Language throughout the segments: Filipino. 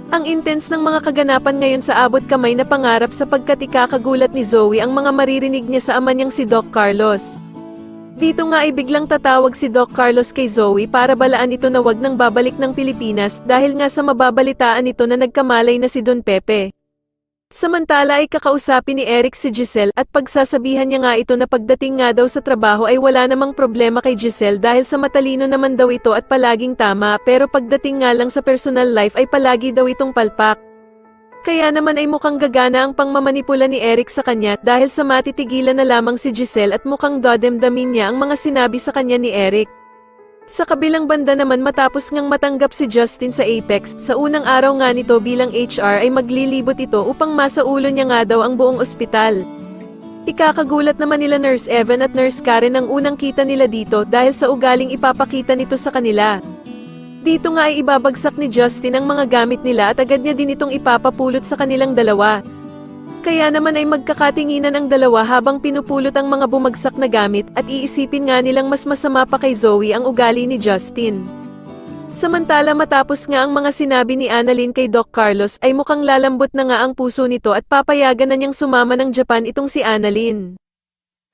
Ang intense ng mga kaganapan ngayon sa abot kamay na pangarap sapagkat ikakagulat ni Zoe ang mga maririnig niya sa ama niyang si Doc Carlos. Dito nga ay biglang tatawag si Doc Carlos kay Zoe para balaan ito na wag nang babalik ng Pilipinas dahil nga sa mababalitaan ito na nagkamalay na si Don Pepe. Samantala ay kakausapin ni Eric si Giselle at pagsasabihan niya nga ito na pagdating nga daw sa trabaho ay wala namang problema kay Giselle dahil sa matalino naman daw ito at palaging tama pero pagdating nga lang sa personal life ay palagi daw itong palpak. Kaya naman ay mukhang gagana ang pangmamanipula ni Eric sa kanya dahil sa matitigilan na lamang si Giselle at mukhang dodemdamin niya ang mga sinabi sa kanya ni Eric. Sa kabilang banda naman matapos ngang matanggap si Justin sa Apex, sa unang araw nga nito bilang HR ay maglilibot ito upang masaulo niya nga daw ang buong ospital. Ikakagulat naman nila Nurse Evan at Nurse Karen ang unang kita nila dito dahil sa ugaling ipapakita nito sa kanila. Dito nga ay ibabagsak ni Justin ang mga gamit nila at agad niya din itong ipapapulot sa kanilang dalawa. Kaya naman ay magkakatinginan ang dalawa habang pinupulot ang mga bumagsak na gamit at iisipin nga nilang mas masama pa kay Zoe ang ugali ni Justin. Samantala matapos nga ang mga sinabi ni Annalyn kay Doc Carlos ay mukhang lalambot na nga ang puso nito at papayagan na niyang sumama ng Japan itong si Annalyn.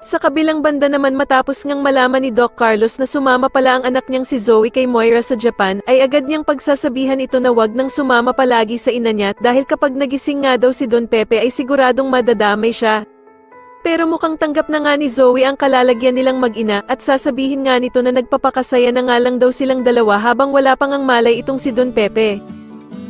Sa kabilang banda naman matapos ngang malaman ni Doc Carlos na sumama pala ang anak niyang si Zoe kay Moira sa Japan ay agad niyang pagsasabihan ito na wag nang sumama palagi sa ina niya dahil kapag nagising nga daw si Don Pepe ay siguradong madadamay siya. Pero mukhang tanggap na nga ni Zoe ang kalalagyan nilang mag-ina at sasabihin nga nito na nagpapakasaya na nga lang daw silang dalawa habang wala pang ang malay itong si Don Pepe.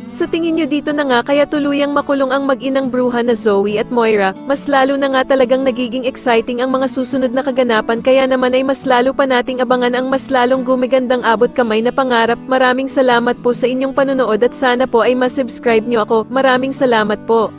Sa tingin nyo dito na nga kaya tuluyang makulong ang mag-inang bruha na Zoe at Moira, mas lalo na nga talagang nagiging exciting ang mga susunod na kaganapan kaya naman ay mas lalo pa nating abangan ang mas lalong gumigandang abot kamay na pangarap. Maraming salamat po sa inyong panonood at sana po ay masubscribe nyo ako. Maraming salamat po.